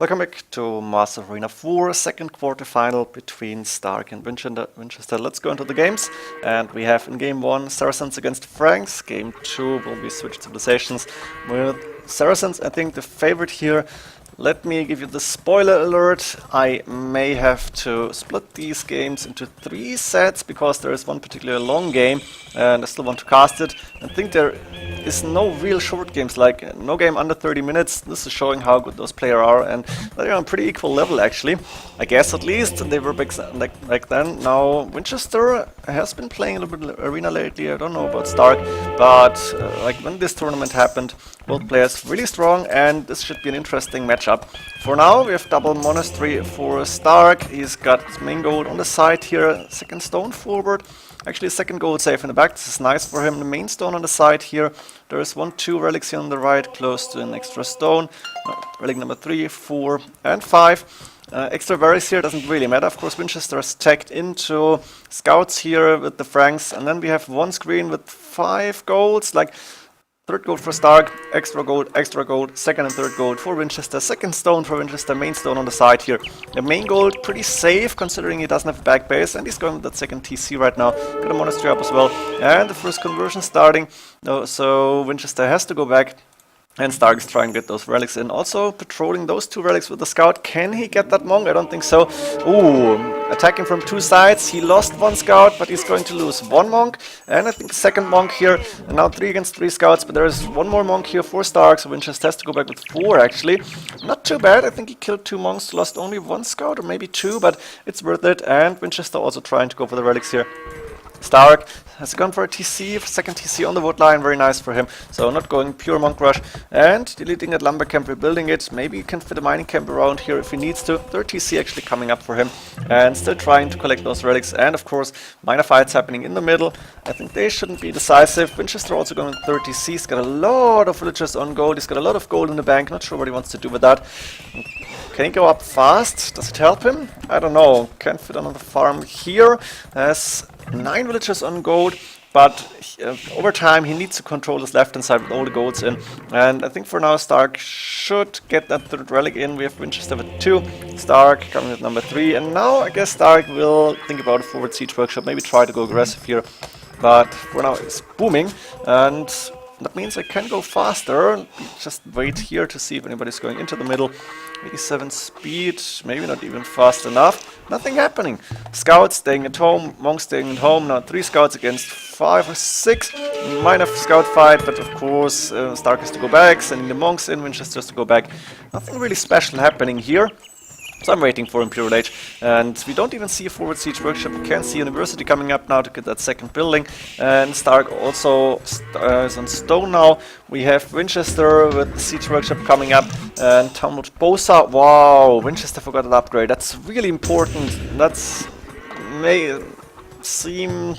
Welcome back to MoAre4, second quarterfinal between st4rk and Vinchester. Let's go into the games. And we have in game 1 Saracens against Franks. Game 2 will be switched civilizations with Saracens. I think the favorite here. Let me give you the spoiler alert. I may have to split these games into 3 sets because there is one particularly long game and I still want to cast it. I think there is no real short games, like no game under 30 minutes. This is showing how good those players are, and they're on pretty equal level actually. I guess at least they were back then. Now Vinchester has been playing a little bit arena lately. I don't know about st4rk, but like when this tournament happened, both players really strong, and this should be an interesting matchup. For now, we have double monastery for st4rk. He's got his main gold on the side here, second stone forward. Actually, second gold safe in the back. This is nice for him. The main stone on the side here. There is 1, 2 relics here on the right, close to an extra stone. Relic number 3, 4, and 5. Extra varys here doesn't really matter. Of course, Vinchester is tagged into scouts here with the Franks, and then we have one screen with 5 golds, like third gold for st4rk, extra gold, second and third gold for Vinchester, second stone for Vinchester, main stone on the side here. The main gold pretty safe considering he doesn't have a back base, and he's going with that second TC right now. Got a monastery up as well, and the first conversion starting. So Vinchester has to go back. And st4rk is trying to get those relics in. Also patrolling those 2 relics with the scout. Can he get that monk? I don't think so. Ooh, attacking from 2 sides. He lost 1 scout, but he's going to lose 1 monk. And I think second monk here. And now 3 against 3 scouts, but there is 1 more monk here for st4rk, so Vinchester has to go back with 4 actually. Not too bad. I think he killed 2 monks, lost only 1 scout, or maybe 2, but it's worth it. And Vinchester also trying to go for the relics here. st4rk has gone for a TC, second TC on the wood line, very nice for him. So not going pure monk rush and deleting that lumber camp, rebuilding it. Maybe he can fit a mining camp around here if he needs to. Third TC actually coming up for him and still trying to collect those relics. And of course, minor fights happening in the middle. I think they shouldn't be decisive. Vinchester also going with third TC. He's got a lot of villagers on gold. He's got a lot of gold in the bank. Not sure what he wants to do with that. Can he go up fast? Does it help him? I don't know. Can't fit on the farm here. Has 9 villagers on gold, but over time he needs to control his left hand side with all the golds in. And I think for now st4rk should get that third relic in. We have Vinchester with 2, st4rk coming with number 3, and now I guess st4rk will think about a forward siege workshop, maybe try to go aggressive here. But for now it's booming, and that means I can go faster. Just wait here to see if anybody's going into the middle. 87 speed, maybe not even fast enough. Nothing happening. Scouts staying at home, monks staying at home. Now 3 scouts against 5 or 6. Minor scout fight, but of course st4rk has to go back, sending the monks in, Vinchester has to go back. Nothing really special happening here. So I'm waiting for Imperial Age, and we don't even see a forward siege workshop. We can see University coming up now to get that second building, and st4rk also is on stone now. We have Vinchester with the siege workshop coming up, and Talmud Bosa. Wow, Vinchester forgot an upgrade. That's really important. That's may seem.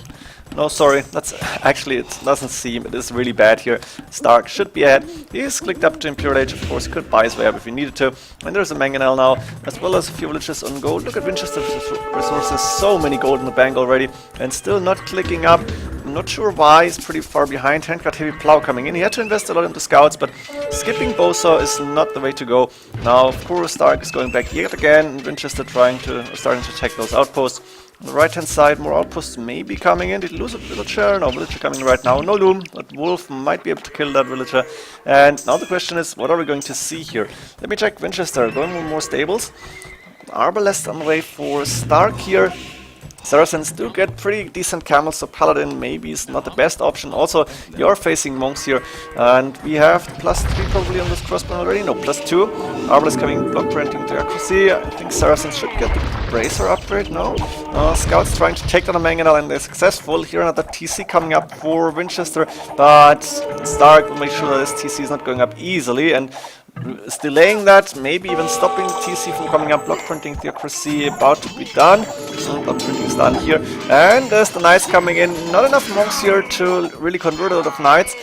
No, sorry, that's actually, it doesn't seem, it is really bad here. st4rk should be ahead. He's clicked up to Imperial Age, of course, he could buy his way up if he needed to. And there's a mangonel now, as well as a few villages on gold. Look at Vinchester's resources, so many gold in the bank already, and still not clicking up. I'm not sure why, he's pretty far behind. Handguard heavy plow coming in. He had to invest a lot into scouts, but skipping Bosa is not the way to go. Now, of course, st4rk is going back yet again, and Vinchester starting to attack those outposts. On the right hand side, more outposts may be coming in. Did he lose a villager? No, villager coming right now. No loom. That wolf might be able to kill that villager. And now the question is, what are we going to see here? Let me check Vinchester. Going with more stables. Arbalest on the way for st4rk here. Saracens do get pretty decent camels, so Paladin maybe is not the best option. Also, you're facing monks here, and we have +3 probably on this crossbow already. No, +2. Arbalest coming, block printing to accuracy. I think Saracens should get the bracer upgrade. No, scouts trying to take down a mangonel, and they're successful. Here another TC coming up for Vinchester, but st4rk will make sure that this TC is not going up easily, and is delaying that, maybe even stopping the TC from coming up. Block printing theocracy about to be done. Block printing is done here. And there's the knights coming in. Not enough monks here to really convert a lot of knights.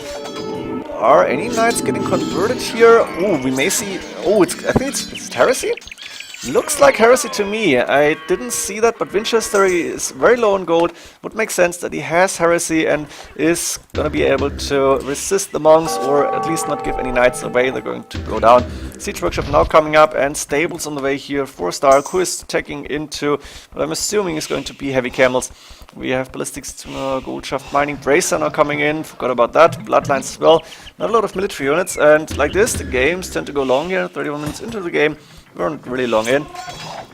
Are any knights getting converted here? Oh, we may see. Oh, I think it's heresy. Looks like Heresy to me. I didn't see that, but Vinchester is very low on gold. Would make sense that he has Heresy and is gonna be able to resist the monks, or at least not give any knights away. They're going to go down. Siege Workshop now coming up, and Stables on the way here for st4rk, who is taking into what I'm assuming is going to be heavy camels. We have Ballistics, Gold Shaft Mining, Bracer now coming in. Forgot about that. Bloodlines as well. Not a lot of military units, and like this, the games tend to go long here. 31 minutes into the game. We weren't really long in,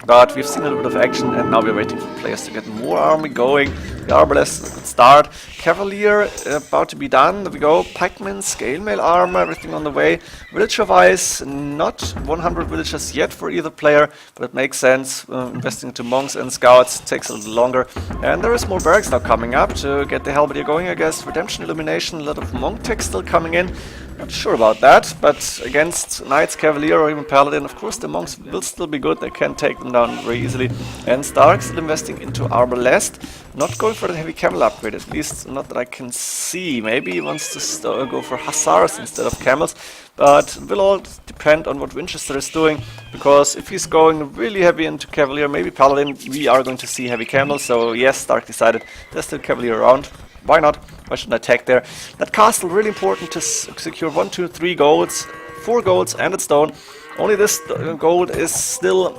but we've seen a little bit of action, and now we're waiting for players to get more army going. The Arbalest is a good start. Cavalier about to be done. There we go. Pikemen, Scale Mail Armor, everything on the way. Villager-wise, not 100 villagers yet for either player, but it makes sense. Investing into monks and scouts takes a little longer. And there is more barracks now coming up to get the Halberdier going, I guess. Redemption, Illumination, a lot of monk tech still coming in. Not sure about that, but against Knights, Cavalier, or even Paladin, of course the monks will still be good. They can take them down very easily. And st4rk still investing into Arbalest. Not going for the heavy camel upgrade, at least not that I can see. Maybe he wants to go for hussars instead of camels, but it will all depend on what Vinchester is doing, because if he's going really heavy into Cavalier, maybe Paladin, we are going to see heavy camels. So yes, st4rk decided there's still Cavalier around. Why not? Why shouldn't I attack there? That castle, really important to secure 1, 2, 3 golds, 4 golds and a stone. Only this gold is still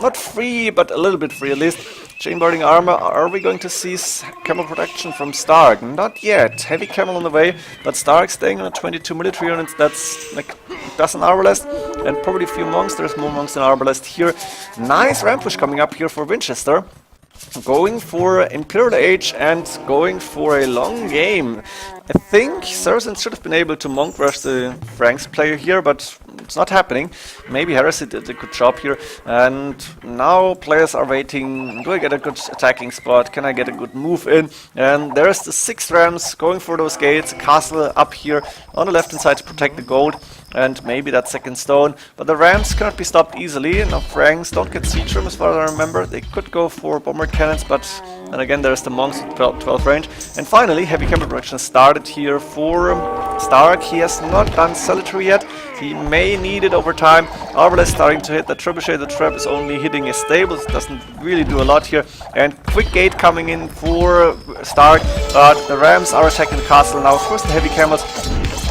not free, but a little bit free at least. Chainboarding armor, are we going to see camel protection from st4rk? Not yet. Heavy camel on the way, but st4rk staying on 22 military units. That's like a dozen Arbalest, and probably a few monks. There's more monks than Arbalest here. Nice ramp push coming up here for Vinchester. Going for Imperial Age and going for a long game. I think Saracens should have been able to monk rush the Franks player here, but it's not happening. Maybe Heresy did a good job here, and now players are waiting. Do I get a good attacking spot? Can I get a good move in? And there's the 6 rams going for those gates. Castle up here on the left hand side to protect the gold, and maybe that second stone. But the rams cannot be stopped easily. Now Franks don't get siege room as far as I remember. They could go for bomber cannons, but then again there's the monks with 12 range. And finally heavy camel production started here for st4rk. He has not done Salutary yet. He may need it over time. Arbalest starting to hit the trebuchet. The trap is only hitting his stables. Doesn't really do a lot here. And quick gate coming in for st4rk, but the rams are attacking the castle now. Of course the heavy camels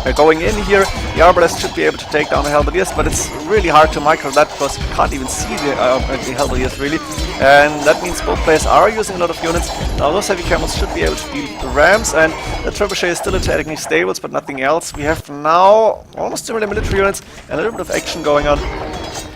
are going in here. The Arbalest should be able to take down the Halberdiers, but it's really hard to micro that because you can't even see the Halberdiers really. And that means both players are using a lot of units. Now those heavy camels should be able to beat the rams, and the trebuchet is still attacking stables, but nothing else. We have now almost similar military units and a little bit of action going on.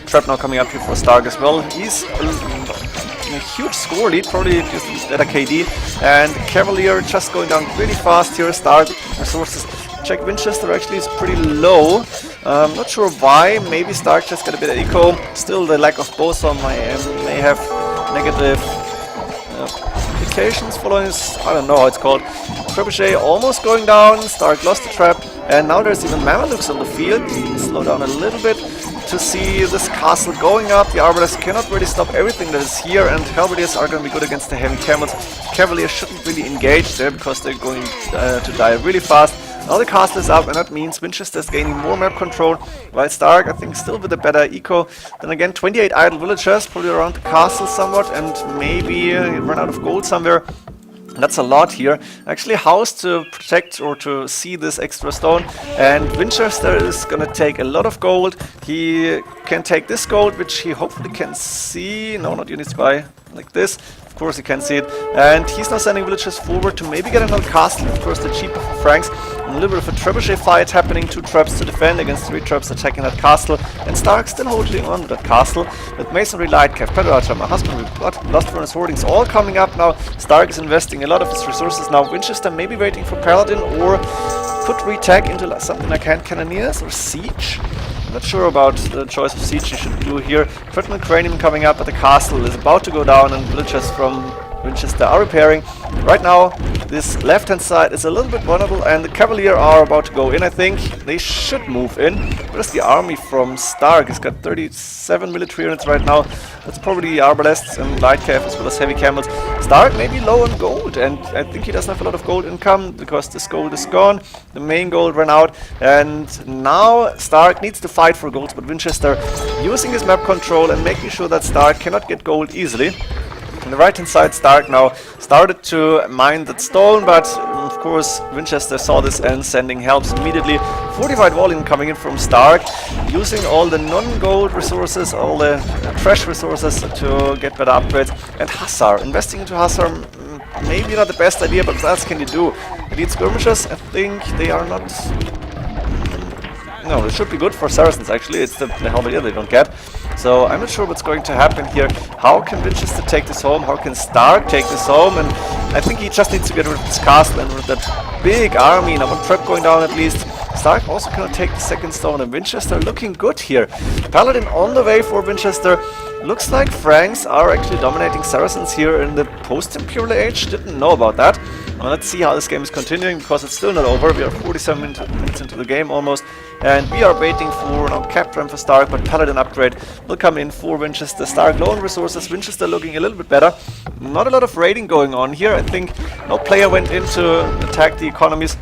Trap now coming up here for st4rk as well. He's a huge score lead, probably just at a KD, and Cavalier just going down really fast here. st4rk resources. Check Vinchester actually is pretty low. Not sure why. Maybe st4rk just got a bit of eco. Still, the lack of boson may have negative implications following this. I don't know how it's called. Trebuchet almost going down. st4rk lost the trap, and now there's even Mamelukes on the field. Slow down a little bit to see this castle going up. The Arbalest cannot really stop everything that is here, and Halberdiers are going to be good against the heavy camels. Cavaliers shouldn't really engage there because they're going to die really fast. Now the castle is up, and that means Vinchester is gaining more map control, while st4rk, I think, still with a better eco. Then again, 28 idle villagers, probably around the castle somewhat, and maybe run out of gold somewhere. That's a lot here. Actually, house to protect or to see this extra stone, and Vinchester is gonna take a lot of gold. He can take this gold, which he hopefully can see. No, not units by like this. Of course he can see it, and he's now sending villagers forward to maybe get another castle. Of course, the cheaper for Franks. And a little bit of a trebuchet fight happening. 2 traps to defend against 3 traps attacking that castle, and st4rk still holding on to that castle. With Masonry, Lightcav, Predator, my husband, we've got Lost Furnace hoardings all coming up now. st4rk is investing a lot of his resources now. Winchester maybe waiting for Paladin, or could retag into something like hand cannoneers or siege. Not sure about the choice of siege you should do here. Threatened Cranium coming up, but the castle is about to go down, and villagers from Vinchester are repairing. Right now, This left-hand side is a little bit vulnerable, and the Cavalier are about to go in, I think. They should move in. Where's the army from st4rk? He's got 37 military units right now. That's probably the Arbalests and Light Cav as well as Heavy Camels. st4rk may be low on gold, and I think he doesn't have a lot of gold income because this gold is gone. The main gold ran out, and now st4rk needs to fight for golds, but Vinchester using his map control and making sure that st4rk cannot get gold easily. On the right hand side, st4rk now started to mine that stone, but of course Vinchester saw this and sending helps immediately. Fortified volume coming in from st4rk, using all the non-gold resources, all the trash resources to get better upgrades. And Hussar, investing into Hussar, maybe not the best idea, but what else can you do? Elite skirmishers, I think they are not... No, it should be good for Saracens actually, it's the Halberdier they don't get. So I'm not sure what's going to happen here. How can Vinchester take this home? How can st4rk take this home? And I think he just needs to get rid of this castle and with that big army. Now one trap going down at least. st4rk also cannot take the second stone, and Vinchester looking good here. Paladin on the way for Vinchester. Looks like Franks are actually dominating Saracens here in the post-Imperial Age. Didn't know about that. Well, let's see how this game is continuing, because it's still not over. We are 47 minutes into the game almost, and we are waiting for now Captain for st4rk, but Paladin upgrade will come in for Vinchester. st4rk low on resources, Vinchester looking a little bit better. Not a lot of raiding going on here. I think no player went in to attack the economies.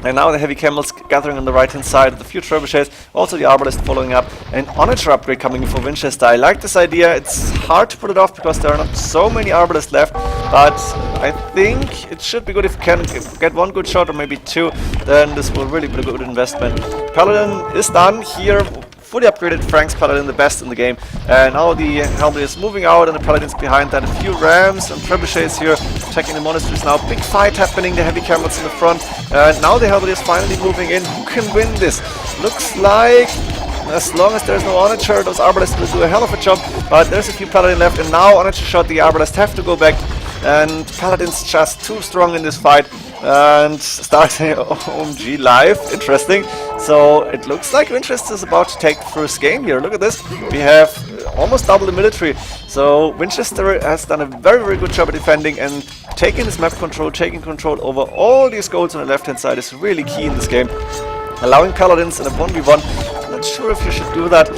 And now the Heavy Camels gathering on the right hand side of the few trebuchets, also the Arbalest following up, and Onager upgrade coming in for Vinchester. I like this idea. It's hard to pull it off because there are not so many Arbalest left, but I think it should be good if you can get one good shot or maybe two, then this will really be a good investment. Paladin is done here. Fully upgraded Franks Paladin, the best in the game. And now the Halberdier is moving out and the Paladins behind that. A few Rams and Trebuchets here attacking the monasteries now. Big fight happening, the Heavy Camels in the front. And now the Halberdier is finally moving in. Who can win this? Looks like, as long as there's no Onager, those Arbalests will do a hell of a job. But there's a few Paladin left, and now Onager shot, the Arbalest have to go back. And Paladin's just too strong in this fight. And starting OMG live, interesting. So it looks like Vinchester is about to take the first game here. Look at this, we have almost double the military. So Vinchester has done a very, very good job at defending, and taking this map control, taking control over all these goals on the left hand side is really key in this game. Allowing Paladins in a 1v1, I'm not sure if you should do that.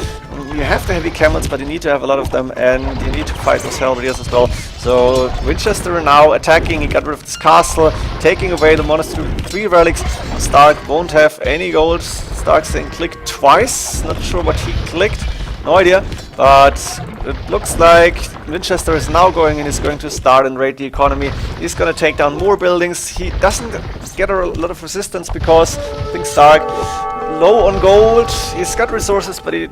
You have the Heavy Camels, but you need to have a lot of them, and you need to fight those Halberdiers as well. So Vinchester now attacking, he got rid of this castle, taking away the monastery with 3 relics. st4rk won't have any gold. st4rk saying click twice, not sure what he clicked, no idea. But it looks like Vinchester is now going and is going to start and raid the economy. He's going to take down more buildings. He doesn't get a lot of resistance because I think st4rk low on gold. He's got resources, but he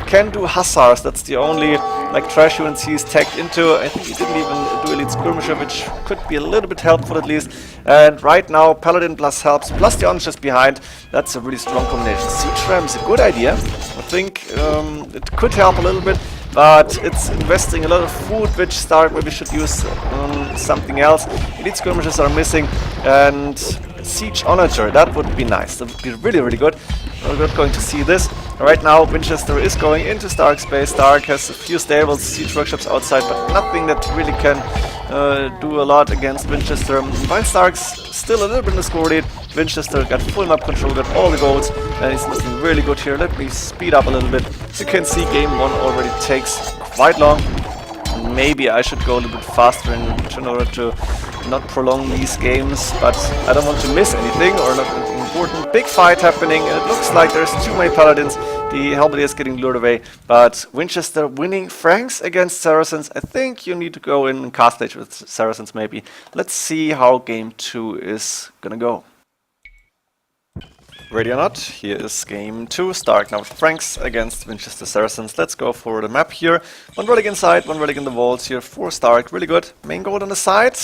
can do Hussars. That's the only like trash units he's tagged into. I think he didn't even do Elite Skirmisher, which could be a little bit helpful at least. And right now, Paladin plus helps, plus the Onagers behind. That's a really strong combination. Siege Ram is a good idea. I think it could help a little bit, but it's investing a lot of food, which st4rk maybe should use something else. Elite Skirmishers are missing, and Siege Onager, that would be nice. That would be really, really good. We're not going to see this. Right now, Vinchester is going into st4rk space. st4rk has a few stables, siege workshops outside, but nothing that really can do a lot against Vinchester. While st4rk's still a little bit in the score lead, Vinchester got full map control, got all the goals, and he's looking really good here. Let me speed up a little bit. As you can see, game 1 already takes quite long. Maybe I should go a little bit faster in order to not prolong these games, but I don't want to miss anything or not anything important. Big fight happening, and it looks like there's too many Paladins. The Halberdier is getting lured away, but Vinchester winning Franks against Saracens. I think you need to go in and cast stage with Saracens maybe. Let's see how game 2 is gonna go. Ready or not, here is game 2, st4rk now with Franks against Vinchester Saracens. Let's go for the map here. 1 relic inside, 1 relic in the walls here for st4rk, really good. Main gold on the side,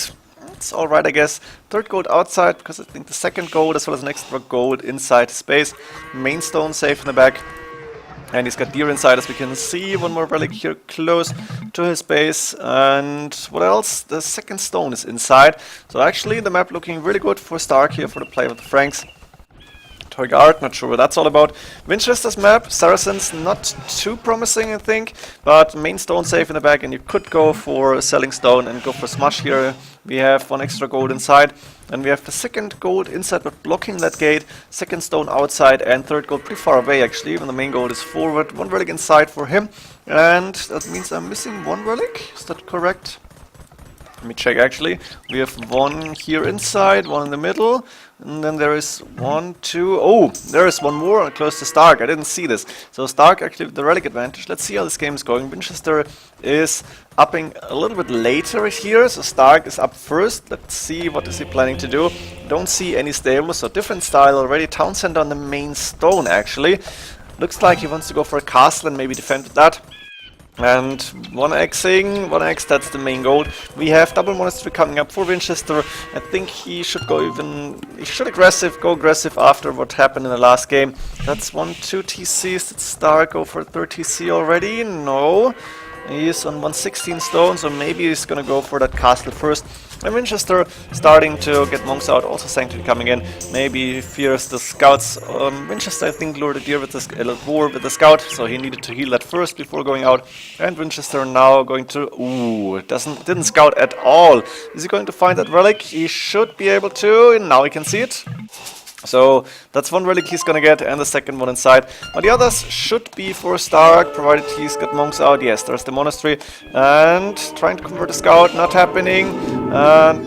it's alright I guess. 3rd gold outside, because I think the 2nd gold as well as an extra gold inside space. Main stone safe in the back. And he's got deer inside, as we can see. 1 more relic here close to his base. And what else? The 2nd stone is inside. So actually the map looking really good for st4rk here for the play with the Franks. Guard, not sure what that's all about. Vinchester's map, Saracens, not too promising I think, but main stone safe in the back, and you could go for selling stone and go for smash here. We have 1 extra gold inside, and we have the 2nd gold inside but blocking that gate, 2nd stone outside, and 3rd gold pretty far away actually, even the main gold is forward. 1 relic inside for him, and that means I'm missing 1 relic, is that correct? Let me check actually. We have 1 here inside, 1 in the middle, and then there is 1, 2... Oh, there is 1 more close to Stark. I didn't see this. So Stark actually with the relic advantage. Let's see how this game is going. Vinchester is upping a little bit later here, so Stark is up first. Let's see what is he planning to do. Don't see any stables, so different style already. Town center on the main stone actually. Looks like he wants to go for a castle and maybe defend with that. And 1xing, 1x, that's the main goal. We have double monastery coming up for Vinchester. I think he should go he should go aggressive after what happened in the last game. That's 1, 2 TCs. Did Stark go for 3rd TC already? No. He's on 116 stone, so maybe he's gonna go for that castle first. And Vinchester starting to get monks out, also Sanctuary coming in. Maybe he fears the scouts. Vinchester, I think, lured a deer with the boar with the scout, so he needed to heal that first before going out. And Vinchester now going to... Ooh, didn't scout at all. Is he going to find that relic? He should be able to, and now he can see it. So that's 1 relic he's gonna get, and the 2nd one inside. But the others should be for Stark, provided he's got monks out. Yes, there's the monastery. And trying to convert the scout, not happening. And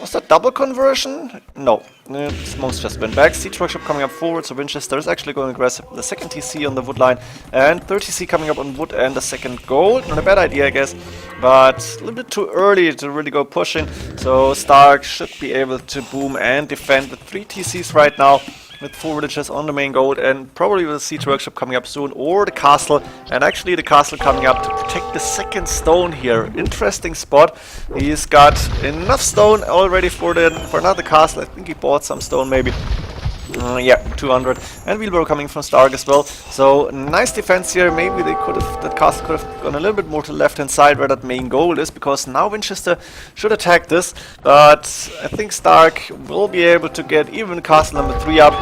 was that double conversion? No, monks just went back. Siege workshop coming up forward, so Vinchester is actually going aggressive. The 2nd TC on the wood line, and 3rd TC coming up on wood, and the 2nd gold. Not a bad idea, I guess, but a little bit too early to really go pushing. So Stark should be able to boom and defend with 3 TCs right now, with 4 villagers on the main gold, and probably with the siege workshop coming up soon, or the castle, and actually the castle coming up to protect the 2nd stone here. Interesting spot. He's got enough stone already for another castle. I think he bought some stone maybe. Yeah, 200, and wheelbarrow coming from Stark as well. So nice defense here. Maybe that castle could have gone a little bit more to the left hand side where that main goal is, because now Vinchester should attack this. But I think Stark will be able to get even castle number 3 up,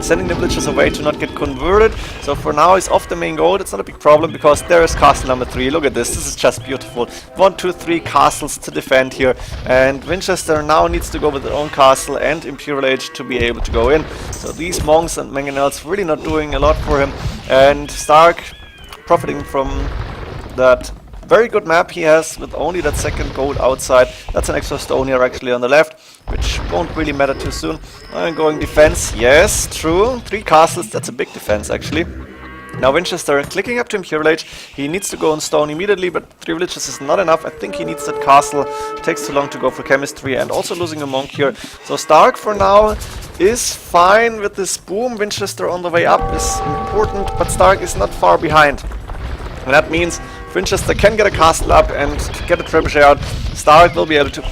sending the villagers away to not get converted. So for now he's off the main goal. It's not a big problem because there is castle number 3. Look at this. This is just beautiful. 1, 2, 3 castles to defend here. And Vinchester now needs to go with their own castle and Imperial Age to be able to go in. So these monks and mangonels really not doing a lot for him. And Stark profiting from that very good map he has with only that 2nd gold outside. That's an extra stone here actually on the left, which won't really matter too soon. I'm going defense. Yes, true. 3 castles. That's a big defense actually. Now Vinchester clicking up to Imperial Age. He needs to go on stone immediately, but 3 villages is not enough. I think he needs that castle. It takes too long to go for chemistry, and also losing a monk here. So Stark for now is fine with this boom. Vinchester on the way up is important, but Stark is not far behind. And that means Vinchester can get a castle up and get a trebuchet out. Stark will be able to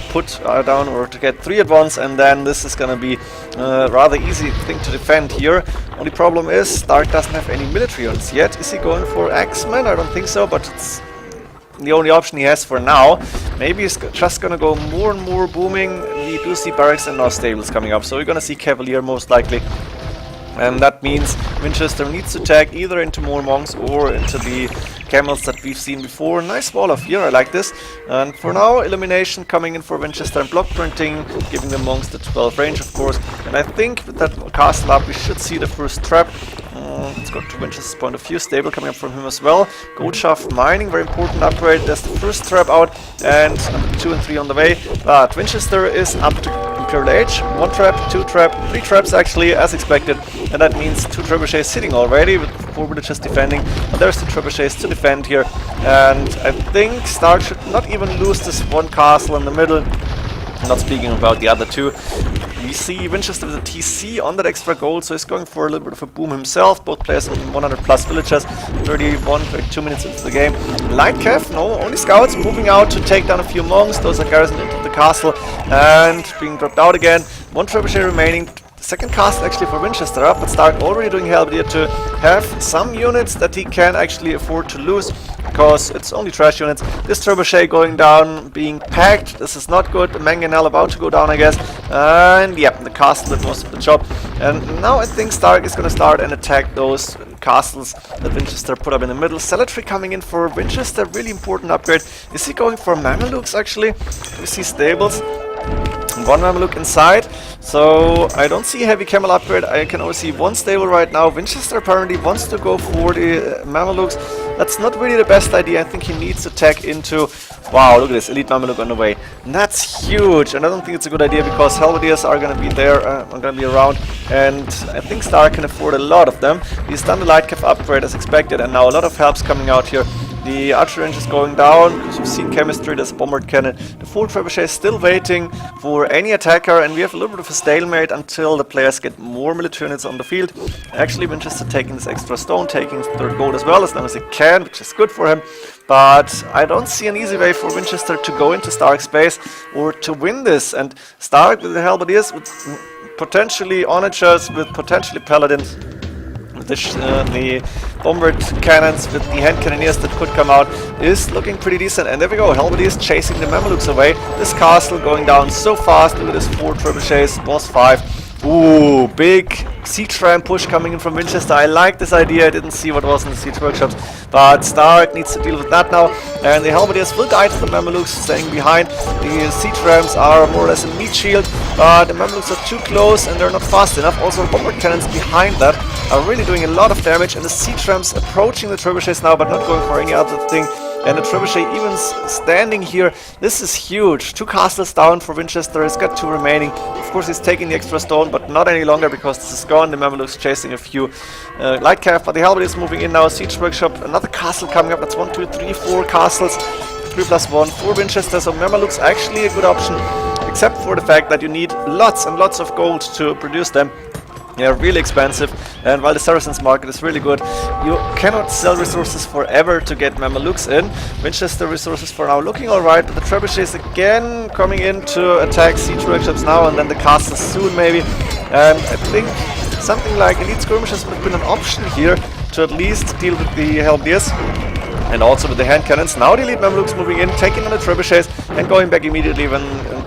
put down or to get 3 at once, and then this is gonna be a rather easy thing to defend here. Only problem is Stark doesn't have any military units yet. Is he going for Axemen? I don't think so, but it's the only option he has for now. Maybe he's just gonna go more and more booming. We do see barracks and now stables coming up, so we're gonna see Cavalier most likely. And that means Vinchester needs to tag either into more monks or into the camels that we've seen before. Nice wall of here, I like this. And for now, elimination coming in for Vinchester and block printing, giving the monks the 12 range, of course. And I think with that castle up, we should see the first trap. Let's go to Vinchester's point of view. Stable coming up from him as well. Gold shaft mining, very important upgrade. There's the first trap out, and number 2 and 3 on the way. But Vinchester is up to Imperial Age. 1 trap, 2 trap, 3 traps actually, as expected. And that means 2 trebuchets sitting already with 4 villagers defending. But there's 2 trebuchets to defend here. And I think Stark should not even lose this 1 castle in the middle. Not speaking about the other 2. We see Vinchester with a TC on that extra gold, so he's going for a little bit of a boom himself. Both players on 100 plus villagers, 32 minutes into the game. Light Cav, no, only scouts moving out to take down a few monks. Those are garrisoned into the castle and being dropped out again. 1 trebuchet remaining. Second castle actually for Vinchester up, but Stark already doing hell here to have some units that he can actually afford to lose, because it's only trash units. This trebuchet going down, being packed, this is not good. The mangonel about to go down, I guess. And yeah, the castle did most of the job. And now I think Stark is going to start and attack those castles that Vinchester put up in the middle. Cemetery coming in for Vinchester, really important upgrade. Is he going for Mamelukes actually? We see stables. One Mameluke inside, so I don't see a heavy camel upgrade. I can only see one stable right now. Vinchester apparently wants to go for the Mamelukes. That's not really the best idea. I think he needs to tag into... Wow, look at this, elite Mameluke on the way. And that's huge, and I don't think it's a good idea because Halberdiers are going to be there, are going to be around, and I think St4rk can afford a lot of them. He's done the light cav upgrade as expected, and now a lot of help's coming out here. The archery range is going down, because you've seen chemistry, there's a bombard cannon. The full trebuchet is still waiting for any attacker, and we have a little bit of a stalemate until the players get more military units on the field. Actually, Vinchester taking this extra stone, taking third gold as well, as long as he can, which is good for him. But I don't see an easy way for Vinchester to go into St4rk's base or to win this. And St4rk with the Halberdiers, with potentially onagers, with potentially paladins, the bombard cannons with the hand cannoneers that could come out is looking pretty decent. And there we go, Halberdiers chasing the Mamelukes away. This castle going down so fast. Look at this 4 trebuchets, boss 5. Ooh, big siege ram push coming in from Vinchester. I like this idea. I didn't see what was in the siege workshops, but St4rk needs to deal with that now. And the Halberdiers will guide the Mamelukes staying behind. The siege rams are more or less a meat shield, but the Mamelukes are too close and they're not fast enough. Also, the bombard cannons behind that are really doing a lot of damage, and the siege rams approaching the trebuchets now, but not going for any other thing. And the trebuchet even standing here. This is huge. 2 castles down for Vinchester. He's got 2 remaining. Of course, he's taking the extra stone, but not any longer because this is gone. The Mamelukes chasing a few light cav, but the Halberdiers moving in now. Siege workshop, another castle coming up. That's 1, 2, 3, 4 castles. 3+1 for Vinchester. So Mamelukes actually a good option, except for the fact that you need lots and lots of gold to produce them. They're really expensive, and while the Saracens market is really good, you cannot sell resources forever to get Mamelukes in. Vinchester resources for now looking alright, but the trebuchets again coming in to attack siege workshops now and then the castles soon maybe. And I think something like elite skirmishes would have been an option here to at least deal with the Halberdiers. And also with the hand cannons. Now the elite Mamelukes moving in, taking on the trebuchets and going back immediately when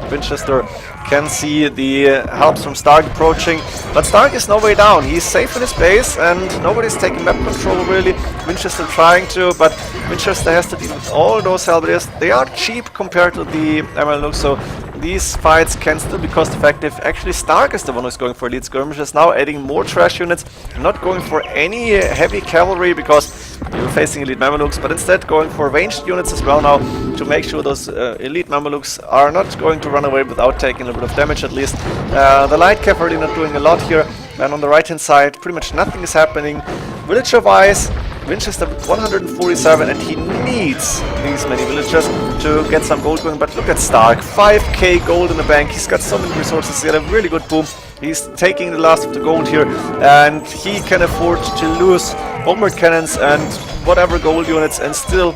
Vinchester can see the helps from St4rk approaching. But St4rk is no way down. He's safe in his base and nobody's taking map control really. Vinchester trying to, but Vinchester has to deal with all those Halberdiers. They are cheap compared to the Mamelukes, so these fights can still be cost effective. Actually, St4rk is the one who's going for elite skirmishes now, adding more trash units, not going for any heavy cavalry because you're facing elite Mamelukes, but instead going for ranged units as well now to make sure those elite Mamelukes are not going to run away without taking a bit of damage at least. The light cavalry not doing a lot here, and on the right hand side pretty much nothing is happening. Villager wise, Vinchester with 147, and he needs these many villagers to get some gold going. But look at St4rk, 5k gold in the bank. He's got so many resources. He had a really good boom. He's taking the last of the gold here, and he can afford to lose bombard cannons and whatever gold units and still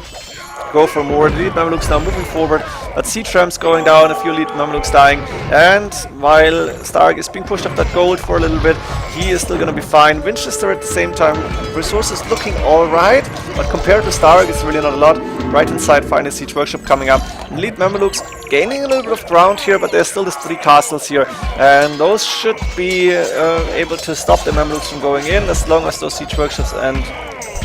go for more. The elite Mamelukes now moving forward, but siege rams going down, a few elite Mamelukes dying, and while St4rk is being pushed off that gold for a little bit, he is still going to be fine. Vinchester at the same time, resources looking alright, but compared to St4rk it's really not a lot. Right hand side, final siege workshop coming up. Elite Mamelukes gaining a little bit of ground here, but there's still these 3 castles here, and those should be able to stop the Mamelukes from going in as long as those siege workshops and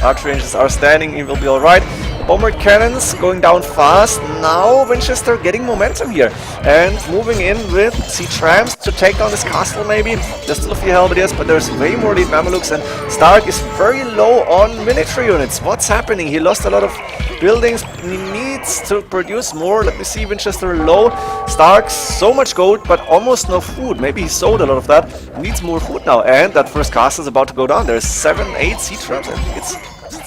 archery ranges are standing. He will be alright. Bombard cannons going down fast. Now Vinchester getting momentum here and moving in with siege rams to take down this castle maybe. There's still a few Halberdiers, but there's way more elite Mamelukes, and St4rk is very low on military units. What's happening? He lost a lot of buildings. He needs to produce more. Let me see, Vinchester low. St4rk so much gold, but almost no food. Maybe he sold a lot of that. Needs more food now, and that first castle is about to go down. There's 7, 8 siege rams. I think it's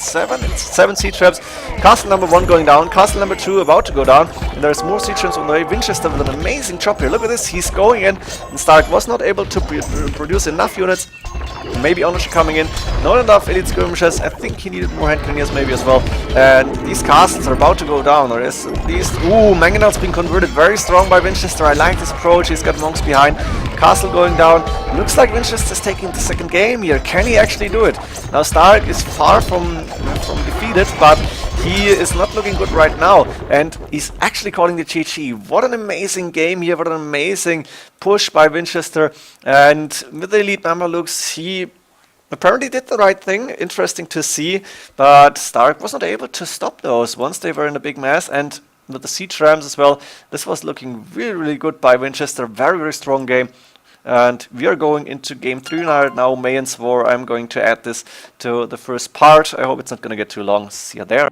7 siege traps. Castle number 1 going down, castle number 2 about to go down, and there's more siege traps on the way. Vinchester with an amazing chop here. Look at this, he's going in, and St4rk was not able to produce enough units. Maybe ownership coming in, not enough elite skirmishers. I think he needed more hand cannoneers maybe as well. And these castles are about to go down, or is at least... Ooh, Mangonel's being converted very strong by Vinchester. I like this approach. He's got monks behind. Castle going down. Looks like Vinchester's taking the second game here. Can he actually do it? Now St4rk is far from defeated, but he is not looking good right now, and he's actually calling the GG. What an amazing game here, what an amazing push by Vinchester, and with the elite Mamelukes, he apparently did the right thing. Interesting to see, but Stark was not able to stop those once they were in a big mass, and with the siege rams as well. This was looking really, really good by Vinchester. Very, very strong game. And we are going into game 3 now, MoAre4. I'm going to add this to the first part. I hope it's not going to get too long. See you there.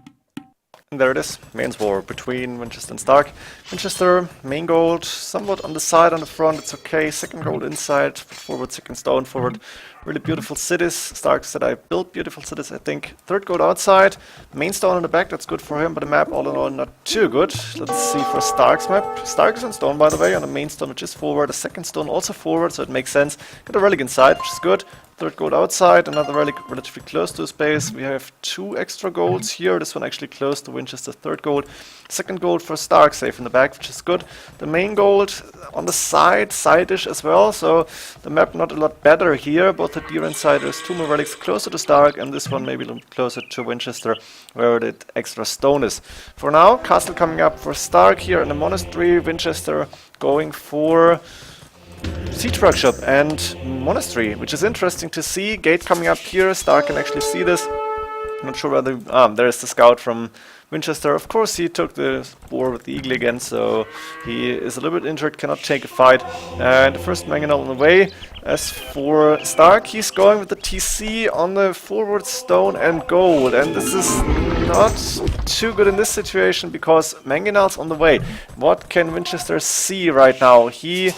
And there it is, MoAre4 between Vinchester and Stark. Vinchester, main gold, somewhat on the side, on the front, it's okay. Second gold inside, forward, second stone forward. Really beautiful cities. Stark said I built beautiful cities, I think. Third gold outside, main stone on the back, that's good for him, but the map all in all not too good. Let's see for Stark's map. Stark is on stone, by the way, on the main stone, which is forward. The second stone also forward, so it makes sense. Got a relic inside, which is good. Third gold outside, another relic relatively close to his base. We have 2 extra golds here. This one actually close to Winchester. Third gold. Second gold for Stark, safe in the back, which is good. The main gold on the side-ish as well. So the map not a lot better here. Both the deer and side, there's 2 more relics closer to Stark, and this one maybe a little closer to Winchester, where the extra stone is. For now, castle coming up for Stark here in the monastery. Winchester going for siege workshop and monastery, which is interesting to see. Gate coming up here. Stark can actually see this. Not sure whether there's the scout from Vinchester. Of course, he took the war with the eagle again, so he is a little bit injured, cannot take a fight. And the first mangonel on the way. As for Stark, he's going with the TC on the forward stone and gold, and this is not too good in this situation because mangonel's on the way. What can Vinchester see right now? He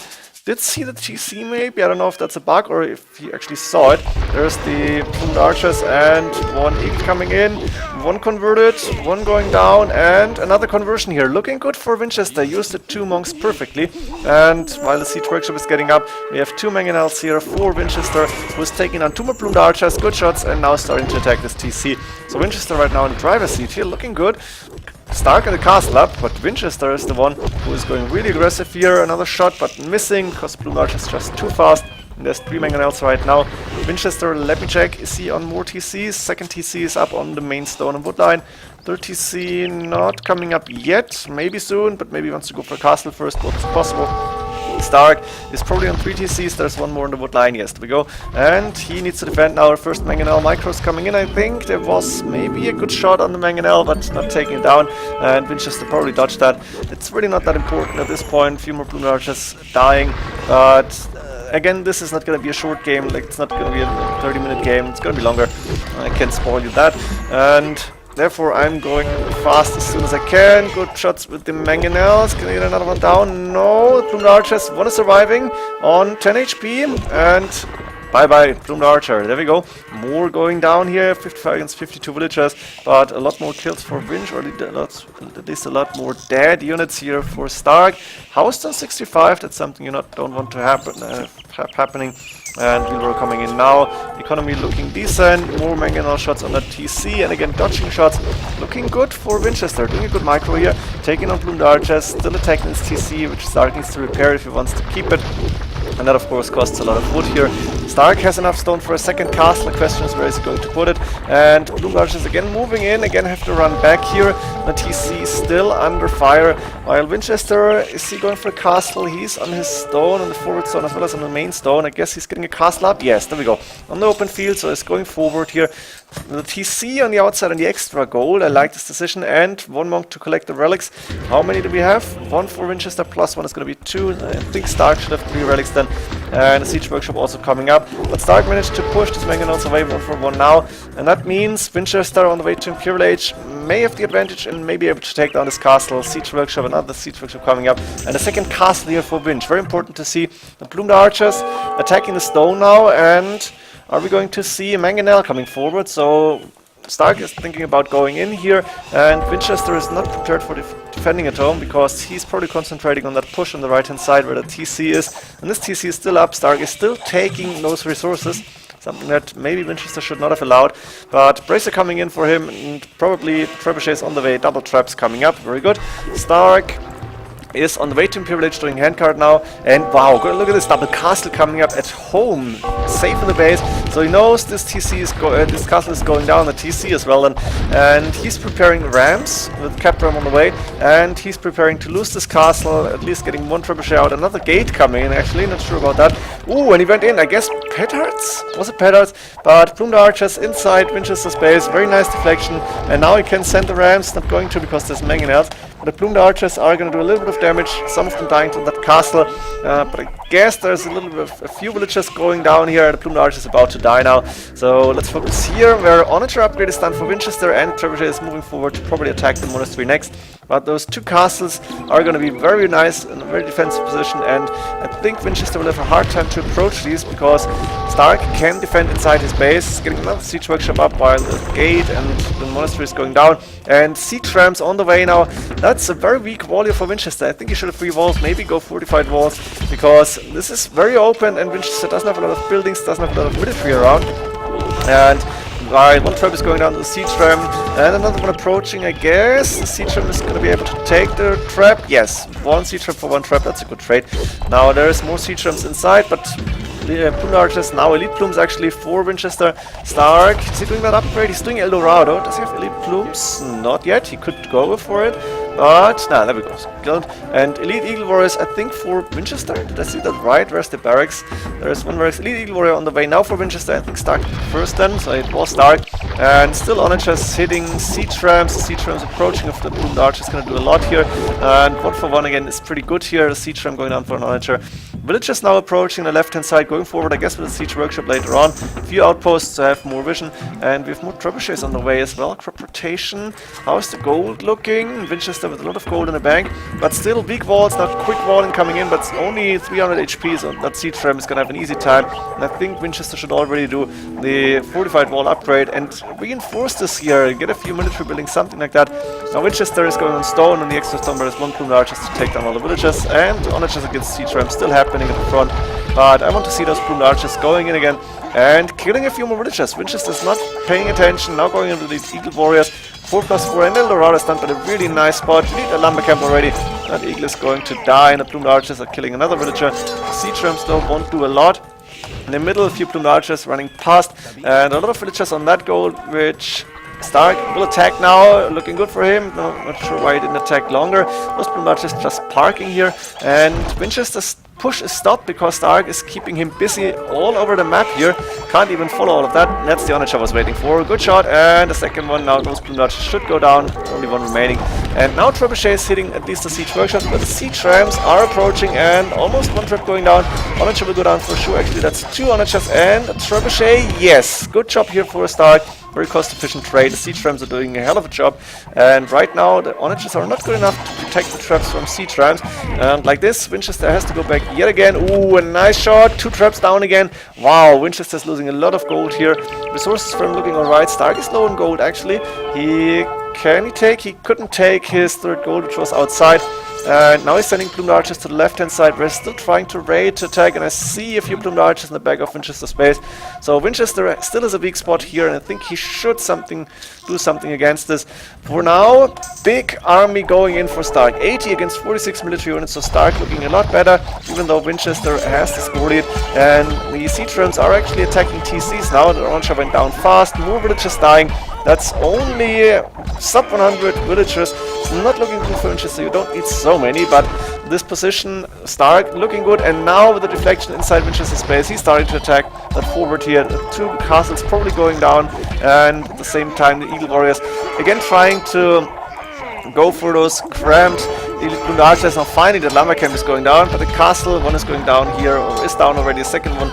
did see the TC maybe, I don't know if that's a bug or if he actually saw it. There's the plumed archers and 1 eagle coming in, 1 converted, 1 going down, and another conversion here. Looking good for Vinchester, used the 2 monks perfectly. And while the siege workshop is getting up, we have 2 mangonels here for Vinchester, who's taking on 2 more plumed archers, good shots, and now starting to attack this TC. So Vinchester right now in the driver's seat here, looking good. Stark at the castle up, but Vinchester is the one who is going really aggressive here. Another shot, but missing, because Blue March is just too fast. And there's 3 mangonels right now. Vinchester, let me check, is he on more TCs? Second TC is up on the main stone and wood line. Third TC not coming up yet, maybe soon, but maybe he wants to go for castle first, what's possible. Stark is probably on 3 TCs, there's 1 more on the wood line, yes, there we go. And he needs to defend now. First mangonel micros coming in, I think. There was maybe a good shot on the mangonel, but not taking it down. And Vinchester probably dodged that. It's really not that important at this point. A few more plume archers dying, but again, this is not going to be a short game. Like, it's not going to be a 30-minute game, it's going to be longer. I can't spoil you that. And therefore, I'm going fast as soon as I can. Good shots with the mangonels. Can I get another one down? No. Plumed Archers, 1 is surviving on 10 HP. And bye-bye, Plumed Archer. There we go. More going down here. 55 against 52 villagers. But a lot more kills for Vinch, or at least a lot more dead units here for Stark. Houston 65. That's something you don't want to happening. And Wheelrow coming in now. Economy looking decent. More mangonel shots on that TC. And again, dodging shots. Looking good for Vinchester. Doing a good micro here. Taking on Plumed Archers. Still attacking this TC, which Stark needs to repair if he wants to keep it. And that, of course, costs a lot of wood here. Stark has enough stone for a second castle. The question is, where is he going to put it? And Plumed Archers again moving in. Again, have to run back here. The TC is still under fire. While Vinchester, is he going for a castle? He's on his stone, on the forward stone as well as on the main stone. I guess he's getting a castle up. Yes, there we go. On the open field, so it's going forward here. The TC on the outside and the extra gold. I like this decision. And 1 monk to collect the relics. How many do we have? 1 for Vinchester plus 1 is going to be 2. I think Stark should have 3 relics then. And the siege workshop also coming up. But Stark managed to push this mangonels away 1 for 1 now. And that means Vinchester on the way to Imperial Age may have the advantage and may be able to take down this castle. Siege workshop, another siege workshop coming up. And a second castle here for Vinch. Very important to see the Plumed Archers attacking the stone now. And are we going to see a mangonel coming forward? So Stark is thinking about going in here, and Vinchester is not prepared for defending at home because he's probably concentrating on that push on the right hand side where the TC is. And this TC is still up. Stark is still taking those resources, something that maybe Vinchester should not have allowed. But Bracer coming in for him, and probably Trebuchets on the way. Double traps coming up. Very good. Stark is on the way to Imperial Age doing handcard now. And wow, look at this double castle coming up at home. safe in the base, so he knows this TC is this castle is going down, the TC as well, and he's preparing rams with cap ram on the way, and he's preparing to lose this castle, at least getting one trebuchet out, another gate coming in, actually, not sure about that. Ooh, and he went in, I guess, petards? Was it petards? But plumed archers inside Winchester's base, very nice deflection, and now he can send the rams, not going to because there's mangonels, but the plumed archers are going to do a little bit of damage, some of them dying to that castle, but I guess there's a few villagers going down here, the plumed archer is about to die now, so let's focus here, where Onager upgrade is done for Vinchester, and Trebuchet is moving forward to probably attack the monastery next. But those two castles are going to be very nice in a very defensive position, and I think Vinchester will have a hard time to approach these because st4rk can defend inside his base, getting another siege workshop up while the gate and the monastery is going down, and siege rams on the way now. That's a very weak wall here for Vinchester. I think he should have 3 walls, maybe go fortified walls, because this is very open and Vinchester doesn't have a lot of buildings, doesn't have a lot of military around. And right, one trap is going down to the siege ram, and another one approaching, I guess. The siege ram is going to be able to take the trap. Yes, 1 siege ram for 1 trap, that's a good trade. Now there's more siege rams inside, but plumed archers, now elite plumes actually for Vinchester. st4rk, is he doing that upgrade? He's doing Eldorado. Does he have elite plumes? Not yet, he could go for it. But, there we go, killed. And Elite Eagle Warriors, I think, for Vinchester. Did I see that right? Where's the barracks? There's one barracks. Elite Eagle Warrior on the way now for Vinchester. I think st4rk first then, so it was st4rk. And still Onagers hitting siege rams. The siege rams approaching of the plumed archer is going to do a lot here. And 1 for 1 again is pretty good here. The siege ram going down for an Onager. Villagers now approaching the left hand side, going forward, I guess, with the siege workshop later on. A few outposts to have more vision. And we have more trebuchets on the way as well. Crop rotation. How's the gold looking? Vinchester with a lot of gold in the bank, but still weak walls, not quick walling coming in, but it's only 300 HP, so that siege ram is going to have an easy time. And I think Vinchester should already do the fortified wall upgrade and reinforce this here, get a few military buildings, something like that. Now Vinchester is going on stone, and the extra stone, there is 1 plumed archers to take down all the villagers, and Onagers against siege ram still happening at the front. But I want to see those plumed archers going in again and killing a few more villagers. Vinchester is not paying attention, now going into these Eagle Warriors. 4+4, and Eldorado is done at a really nice spot. You need a lumber camp already. That eagle is going to die, and the plumed archers are killing another villager. Siege rams though won't do a lot. In the middle, a few plumed archers running past, and a lot of villagers on that goal, which st4rk will attack now. Looking good for him. No, not sure why he didn't attack longer. Those plumed archers just parking here, and Vinchester's push is stopped because st4rk is keeping him busy all over the map here. Can't even follow all of that. That's the Onager I was waiting for. Good shot, and the second one. Now those plumed archers should go down. Only 1 remaining. And now Trebuchet is hitting at least the siege workshops, but the siege rams are approaching, and almost 1 trap going down. Onager will go down for sure. Actually, that's 2 Onagers and a Trebuchet. Yes, good job here for st4rk. Very cost-efficient trade. The siege rams are doing a hell of a job, and right now the Onagers are not good enough to protect the traps from siege rams. And like this, Vinchester has to go back yet again. Ooh, a nice shot. 2 traps down again. Wow, Winchester's losing a lot of gold here. Resources for him looking alright. st4rk is low on gold actually. He couldn't take his 3rd gold, which was outside. And now he's sending plumed archers to the left-hand side. We're still trying to raid to attack, and I see a few plumed archers in the back of Vinchester's base. So Vinchester still has a weak spot here, and I think he should do something against this. For now, big army going in for st4rk. 80 against 46 military units, so st4rk looking a lot better, even though Vinchester has the score lead. And the siege rams are actually attacking TCs now. The Onager went down fast, more villagers dying. That's only sub 100 villagers. It's not looking good for Vinchester. You don't need so many, but this position, st4rk looking good, and now with the deflection inside Vinchester's base, he's starting to attack that forward here. The 2 castles probably going down, and at the same time the Eagle Warriors again trying to go for those cramped elite plumed archers. Now finally the lumber camp is going down, but the castle, 1 is going down here, or is down already, the second one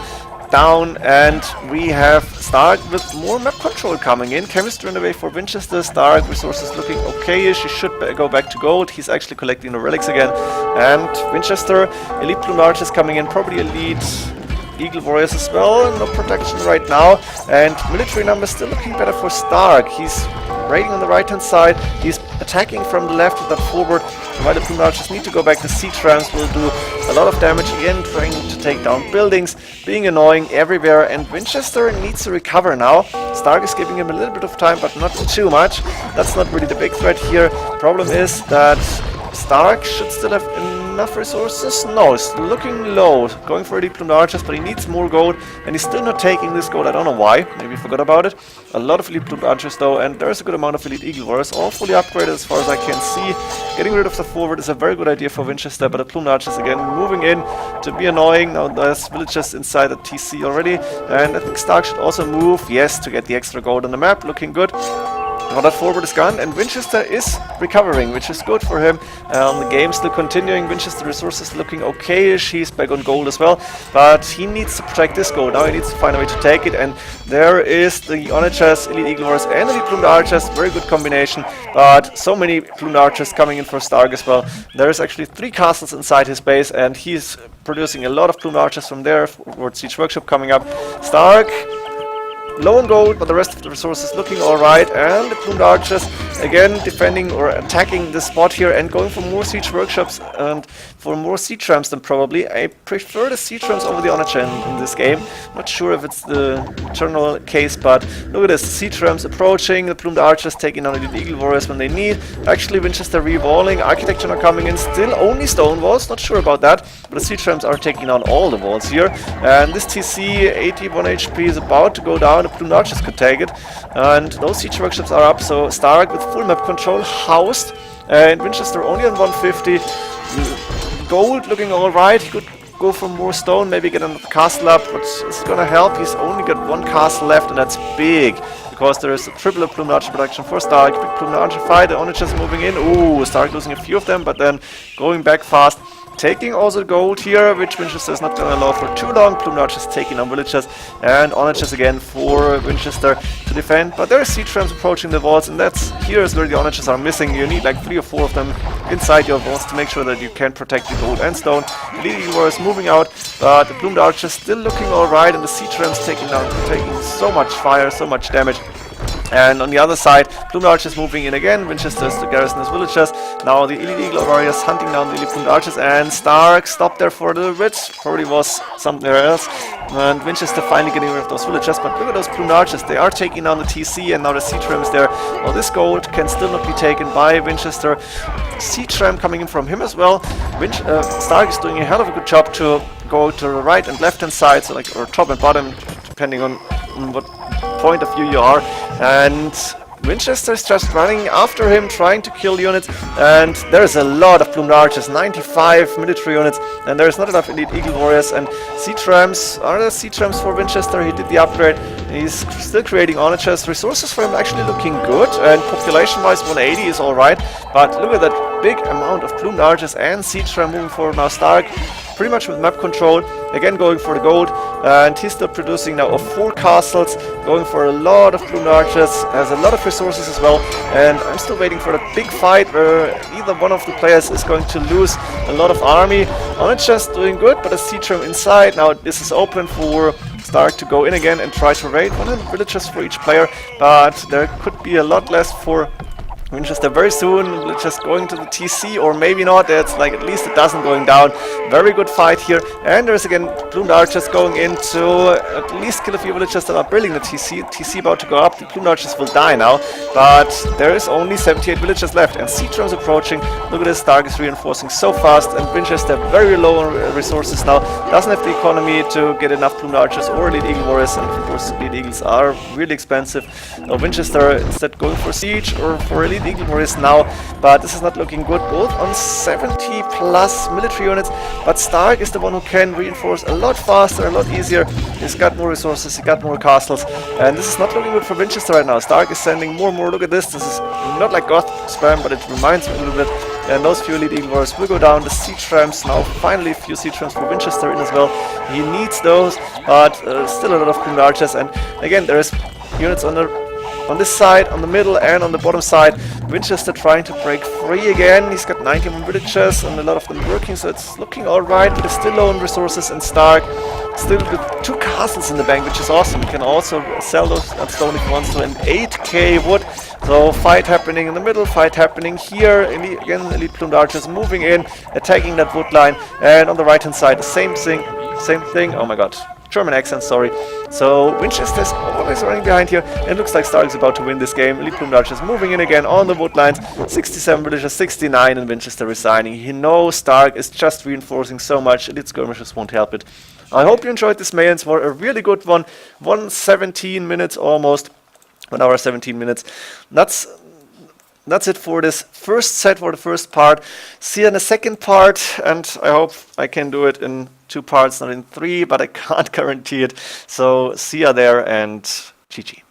down, and we have st4rk with more map control coming in. Chemistry in the way for Vinchester. st4rk resources looking okay-ish. He should go back to gold. He's actually collecting the relics again. And Vinchester, elite plumed archers coming in, probably elite Eagle Warriors as well. No protection right now, and military numbers still looking better for st4rk. He's raiding on the right hand side, he's attacking from the left with that forward, and while the plumed archers need to go back, the siege rams will do a lot of damage again, trying to take down buildings, being annoying everywhere, and Vinchester needs to recover now. st4rk is giving him a little bit of time, but not too much. That's not really the big threat here. Problem is that st4rk should still have enough resources? No, it's looking low. Going for elite plumed archers, but he needs more gold, and he's still not taking this gold. I don't know why. Maybe he forgot about it. A lot of elite plumed archers though, and there's a good amount of elite eagle warriors, all fully upgraded as far as I can see. Getting rid of the forward is a very good idea for Vinchester, but the plumed archers again moving in to be annoying. Now there's villagers inside the TC already, and I think Stark should also move, yes, to get the extra gold on the map. Looking good. Now that forward is gone, and Vinchester is recovering, which is good for him. The game still continuing. Vinchester resources looking okay-ish. He's back on gold as well, but he needs to protect this gold. Now he needs to find a way to take it, and there is the Onagers, Elite Eagle Warriors, and Elite Plumed Archers. Very good combination, but so many Plumed Archers coming in for Stark as well. There's actually 3 castles inside his base, and he's producing a lot of Plumed Archers from there. Forward Siege Workshop coming up. Stark low on gold, but the rest of the resources looking alright, and the plumed archers again defending or attacking the spot here and going for more siege workshops and for more siege rams than probably. I prefer the siege rams over the onager in this game. Not sure if it's the eternal case, but look at this, siege rams approaching, the plumed archers taking on the eagle warriors when they need. Actually Winchester re-walling, architecture not coming in, still only stone walls, not sure about that, but the siege rams are taking on all the walls here, and this TC 81 HP is about to go down. The plumed archers could take it, and those siege workshops are up, so Stark with full map control housed, and Winchester only on 150. Gold looking alright. He could go for more stone, maybe get another castle up, but it's gonna help. He's only got 1 castle left, and that's big, because there is a triple plumed archer production for Stark. Big plumed archer fight, the onagers moving in. Ooh, Stark losing a few of them, but then going back fast. Taking also gold here, which Winchester is not going to allow for too long. Plumed archers taking on villagers, and onagers again for Winchester to defend. But there are siege rams approaching the walls, and that's here is where the onagers are missing. You need like 3 or 4 of them inside your walls to make sure that you can protect the gold and stone. The leading war is moving out, but the plumed archers still looking alright, and the siege rams taking so much fire, so much damage. And on the other side, plumed archers moving in again. Winchester is to garrison his villagers. Now the elite eagle warriors hunting down the elite plumed archers, and Stark stopped there for a little bit. Probably was somewhere else. And Winchester finally getting rid of those villagers. But look at those plumed archers. They are taking down the TC, and now the siege ram is there. Well, this gold can still not be taken by Winchester. Siege ram coming in from him as well. Stark is doing a hell of a good job to go to the right and left hand side, so like or top and bottom, depending on what point of view you are, and Winchester is just running after him, trying to kill units, and there's a lot of plumed archers, 95 military units, and there's not enough elite eagle warriors. And siege rams, are there siege rams for Winchester? He did the upgrade, he's still creating onagers. Resources for him actually looking good, and population wise 180 is alright, but look at that big amount of plumed archers and siege ram moving forward. Now Stark pretty much with map control, again going for the gold, and he's still producing now of 4 castles, going for a lot of plumed archers, has a lot of resources as well, and I'm still waiting for the big fight where either one of the players is going to lose a lot of army. Onagers doing good, but a siege ram inside. Now this is open for Stark to go in again and try to raid 100 villagers for each player, but there could be a lot less for Winchester very soon, just going to the TC, or maybe not. It's like at least a dozen going down. Very good fight here, and there's again plumed archers going in to at least kill a few villagers that are building the TC. TC about to go up. The plumed archers will die now, but there is only 78 villagers left, and siege rams approaching. Look at this, Stark is reinforcing so fast, and Winchester very low on resources now. Doesn't have the economy to get enough plumed archers or elite eagle warriors, and of course elite eagles are really expensive. Winchester instead going for siege or for elite eagle warriors now, but this is not looking good, both on 70 plus military units, but Stark is the one who can reinforce a lot faster, a lot easier. He's got more resources, he got more castles, and this is not looking good for Winchester right now. Stark is sending more and more. Look at this, this is not like Goth spam, but it reminds me a little bit, and those few elite eagle warriors will go down. The siege rams now, finally a few siege rams for Winchester in as well. He needs those, but still a lot of plumed archers, and again there is units on this side, on the middle, and on the bottom side. Winchester trying to break free again. He's got 91 villagers and a lot of them working, so it's looking alright, but it's still low on resources, and Stark still with 2 castles in the bank, which is awesome. You can also sell those at stone if he wants to, and 8k wood. So fight happening in the middle, fight happening here. Again, elite plumed archers moving in, attacking that wood line, and on the right hand side the same thing. Oh my god. German accent, sorry. So Winchester is always running behind here, and it looks like st4rk is about to win this game. Elite Bloom is moving in again on the wood lines. 67 villagers, 69, and Winchester resigning. He knows st4rk is just reinforcing so much, Elite Skirmishes won't help it. I hope you enjoyed this Mayans War, a really good one. 1:17 minutes almost, 1 hour 17 minutes. That's it for this first set, for the first part. See you in the second part, and I hope I can do it in 2 parts, not in 3, but I can't guarantee it. So see ya there, and GG.